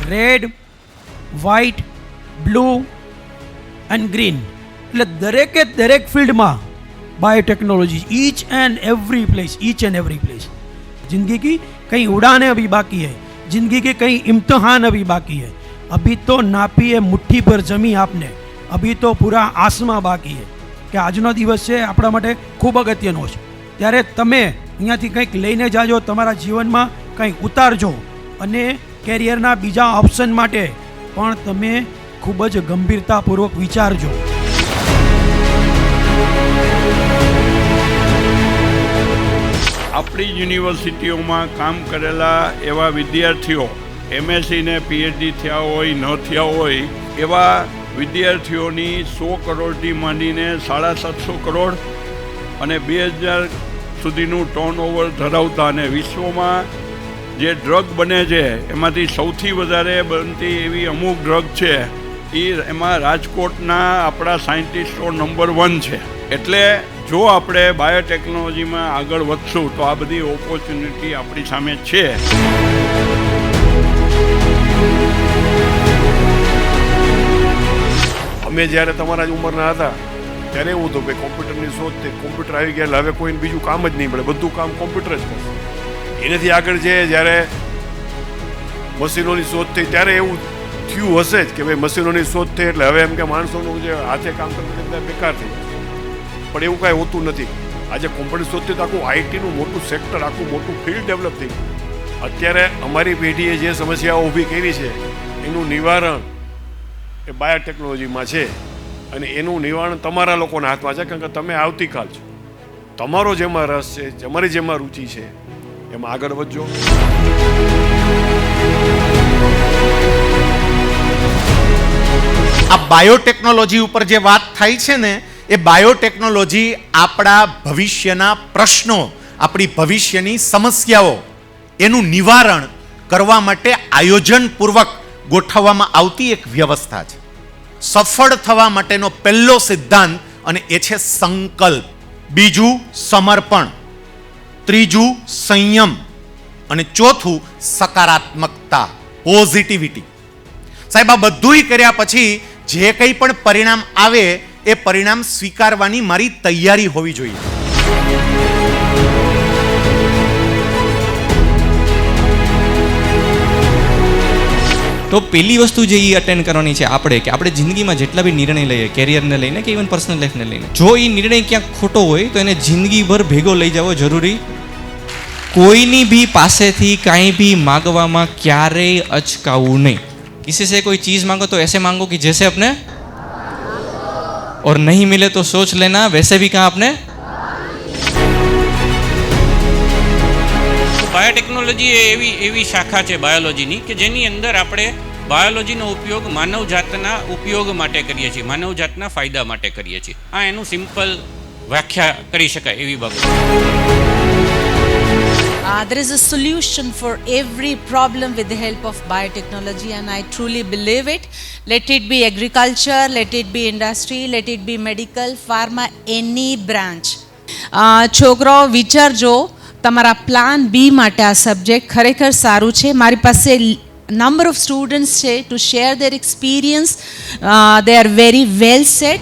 Red, white, blue and green, એટલે દરેક ફિલ્ડમાં biotechnology, each and every place. जिंदगी की कई उड़ानें अभी बाकी है, जिंदगी के कई इम्तहान अभी बाकी है। अभी तो नापी है मुट्ठी पर जमी आपने, अभी तो पूरा आसमां बाकी है कि આજનો દિવસ છે આપણા માટે ખૂબ અગત્યનો છે। ત્યારે તમે અહીંયાથી કંઈક લઈને જાજો, તમારા જીવનમાં કંઈક ઉતારજો અને કેરિયરના બીજા ઓપ્શન માટે પણ તમે ખૂબ જ ગંભીરતાપૂર્વક વિચારજો। આપણી યુનિવર્સિટીઓમાં કામ કરેલા એવા વિદ્યાર્થીઓ, એમએસસી ને પીએચડી થયા હોય ન થયા હોય એવા વિદ્યાર્થીઓની 100 કરોડથી માંડીને 750 કરોડ અને 2000 સુધીનું ટર્નઓવર ધરાવતા અને વિશ્વમાં જે ડ્રગ બને છે એમાંથી સૌથી વધારે બનતી એવી અમુક ડ્રગ છે એમાં રાજકોટના આપણા સાયન્ટિસ્ટો નંબર 1 છે। એટલે જો આપણે બાયોટેકનોલોજીમાં આગળ વધશું તો આ બધી ઓપોર્ચ્યુનિટી આપણી સામે છે। અમે જ્યારે તમારા જ ઉંમરના હતા ત્યારે એવું હતું કે કોમ્પ્યુટરની શોધ થઈ, કોમ્પ્યુટર આવી ગયા, હવે કોઈને બીજું કામ જ નહીં મળે, બધું કામ કોમ્પ્યુટર જ કરશે। એનાથી આગળ છે જ્યારે મશીનોની શોધ થઈ ત્યારે એવું થયું હશે જ કે ભાઈ મશીનોની શોધ થઈ એટલે હવે એમ કે માણસોનું જે હાથે કામ કરતા બધા બેકાર થઈ જાય, પણ એવું કાંઈ હોતું નથી। આજે કોમ્પ્યુટર શોધથી તો આખું આઈટીનું મોટું સેક્ટર, આખું મોટું ફિલ્ડ ડેવલપ થઈ ગયું। અત્યારે અમારી પેઢીએ જે સમસ્યાઓ ઊભી કરી છે એનું નિવારણ એ બાયોટેકનોલોજીમાં છે અને એનું નિવારણ તમારા લોકોના હાથમાં છે, કારણ કે તમે આવતીકાલ છો। તમારો જેમાં રસ છે, તમારી જેમાં રુચિ છે એમાં આગળ વધજો। આ બાયોટેકનોલોજી ઉપર જે વાત થાય છે ને એ બાયોટેકનોલોજી આપણા ભવિષ્યના પ્રશ્નો, આપણી ભવિષ્યની સમસ્યાઓ એનું નિવારણ કરવા માટે આયોજનપૂર્વક ગોઠવવામાં આવતી એક વ્યવસ્થા છે। સફળ થવા માટેનો પહેલો સિદ્ધાંત અને એ છે સંકલ્પ, બીજું સમર્પણ, ત્રીજું સંયમ અને ચોથું સકારાત્મકતા, પોઝિટિવિટી। સાહેબ આ બધુંય કર્યા પછી જે કંઈ પણ પરિણામ આવે એ પરિણામ સ્વીકારવાની મારી તૈયારી હોવી જોઈએ। તો પહેલી વસ્તુ જે એ અટેન્ડ કરવાની છે આપણે કે આપણે જિંદગીમાં જેટલા બી નિર્ણય લઈએ, કેરિયરને લઈને કે ઇવન પર્સનલ લાઈફને લઈને, જો એ નિર્ણય ક્યાંક ખોટો હોય તો એને જિંદગીભર ભેગો લઈ જવો જરૂરી। કોઈની બી પાસેથી કાંઈ બી માગવામાં ક્યારેય અચકાવું નહીં। किसी से कोई चीज़ मांगो तो ऐसे मांगो कि जैसे अपने, और नहीं मिले तो सोच लेना वैसे भी कहा आपने। બાયોટેકનોલોજી એવી શાખા છે બાયોલોજીની કે જેની અંદર આપણે બાયોલોજીનો ઉપયોગ માનવજાતના ઉપયોગ માટે કરીએ છીએ, માનવજાતના ફાયદા માટે કરીએ છીએ। આ એનું સિમ્પલ વ્યાખ્યા કરી શકાય એવી બાબત। There is a solution for every problem with the help of biotechnology, and I truly believe it. Let it be agriculture, let it be industry, let it be medical, pharma, any branch. છોકરાઓ વિચારજો, તમારા plan બી માટે આ subject ખરેખર સારું છે। મારી પાસે number of students છે to share their experience. They are very well set.